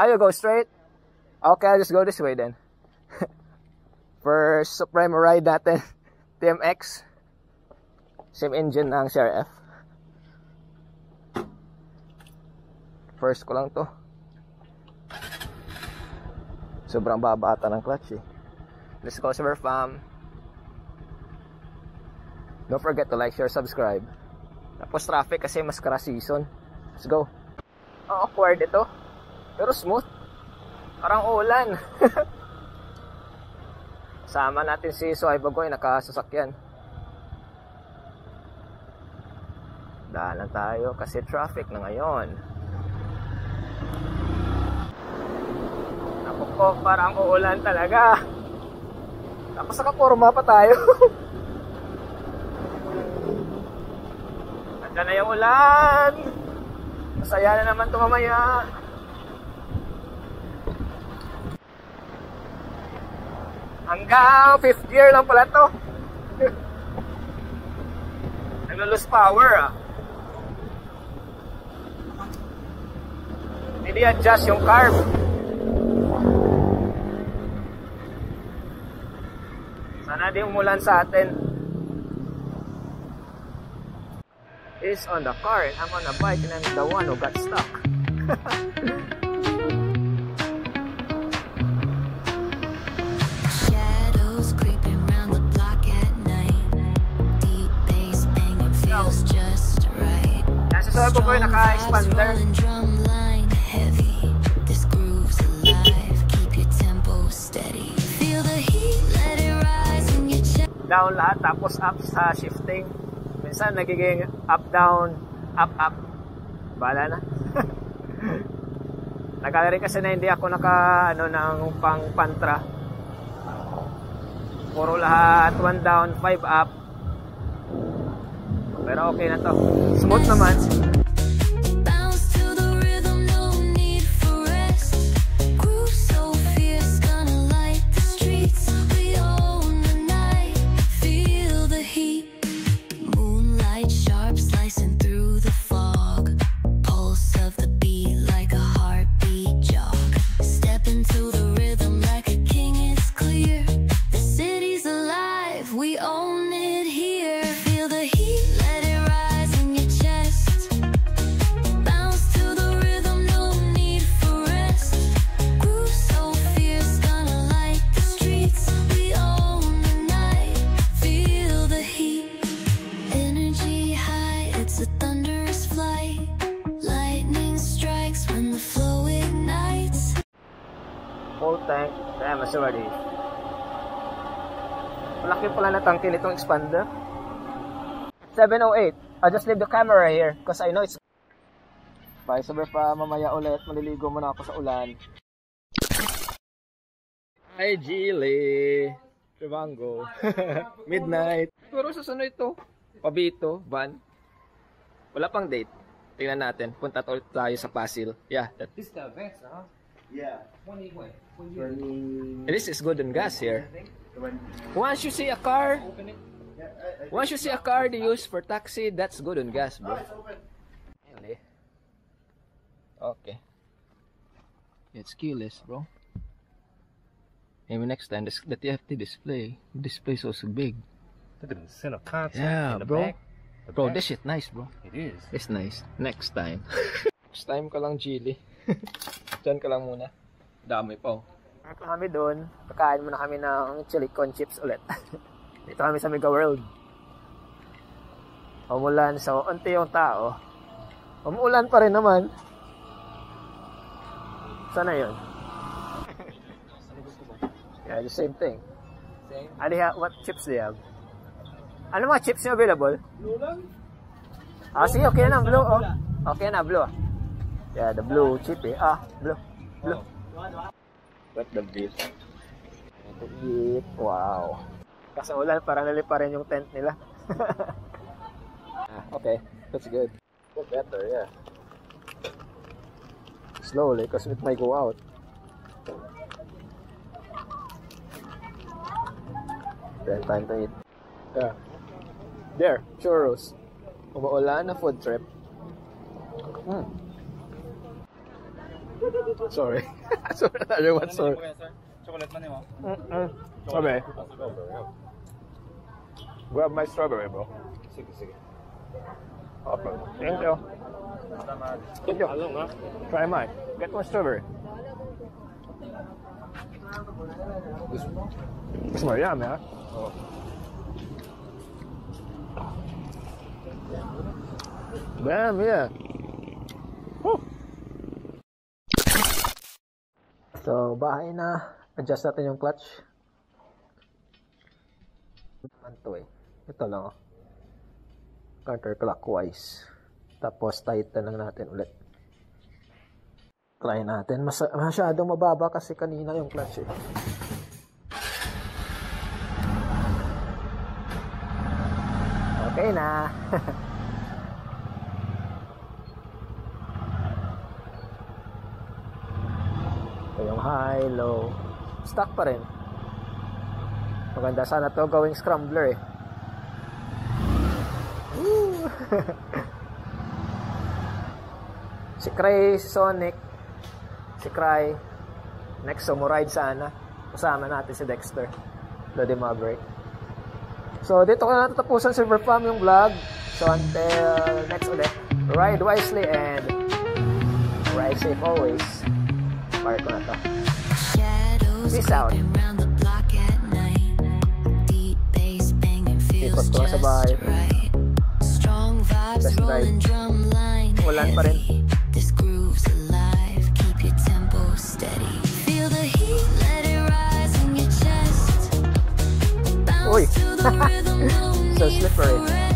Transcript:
You go straight? Okay, I'll just go this way then. First Supreme ride natin. TMX. Same engine ng CRF. First ko lang to. Sobrang baba ata ng clutch eh. Let's go, Super Fam. Don't forget to like, share, subscribe. Tapos traffic kasi maskara season. Let's go. Awkward ito. Pero smooth. Parang ulan. Sama natin si Suhay Bagoy, nakasasakyan. Daanan tayo kasi traffic na ngayon. Naku po, parang uulan talaga. Tapos nakaporma pa tayo. Nandiyan na yung ulan. Masaya na naman ito mamaya. Hanggang 5th gear lang pala to. Naglo-lose power ah. Hindi adjust yung carb. Sana di umulan sa atin. Is on the car and I'm on a bike and I'm the one who got stuck. Nasa sa ko yung naka-expander. Down lahat tapos up sa shifting. Minsan nagiging up down, up up. Bahala na. Nagala rin kasi na hindi ako naka ano ng pang pantra. Puro lahat 1 down, 5 up. Pero okay na to. Smooth naman. Full tank, kaya masurely. Malaki pala na tangke nitong expander. 708. I'll just leave the camera here because I know it's... Bye, sabi pa mamaya ulit. Maliligo muna ako sa ulan. Hi, Gili. Tribango. Midnight. Pero susunod ito. Pabito, van. Wala pang date. Tingnan natin. Punta tayo sa Pasil. Yeah. This is the best, huh? Yeah. This is good on gas here. Once you see a car, they use for taxi, that's good on gas, bro. Okay. It's keyless, bro. Maybe next time the TFT display so big. Look at the center console. Yeah, in the bro. back. Bro, this shit nice, bro. It is. It's nice. Next time. Next time ka lang, Chili. Diyan ka lang muna. Dami pa. Kami doon. Kakain muna kami ng chili con chips ulit. Dito kami sa Mega World. Umulan. So, unti yung tao. Umuulan pa rin naman. Sana yun? Yeah, the same thing. Same? What chips do you have? Ano mga chips yung available? Blue lang? Sige, okay na, blue. Oh. Okay na, blue. Yeah, the blue chip eh. Blue. What the beef? Ito eat. Wow. Kasi ulan, parang nalipa rin yung tent nila. Okay, that's good. Go better, yeah. Slowly, because it might go out. Then time to eat. Yeah. There, churros. Umuulan na food trip. Sorry. Sorry, another one, sorry. Chocolate man mo. Strawberry. Grab my strawberry, bro. Sige, sige. Okay. Thank you. Thank you. Try mine. Get one strawberry. This one, yeah, man. Oh. Damn, yeah. Woo. So, bahay na. Adjust natin yung clutch. Ito eh. Ito lang, oh. Counterclockwise. Tapos, tighten lang natin ulit. Try natin. Masyadong mababa kasi kanina yung clutch eh. Okay na. Ito yung high, low. Stuck pa rin. Maganda sana to gawing scrambler eh. Woo! Si Cray, si Sonic, si Cry. Next, sumuride sana. Kasama natin si Dexter. Bloody Maverick. So, dito ko na natatapusan Silver Farm yung vlog. So, until next ulit, ride wisely and ride safe always. Fire ko na to. Peace out. Ikot ko sa bahay. Best ride. Ulan pa rin. Uy! So slippery.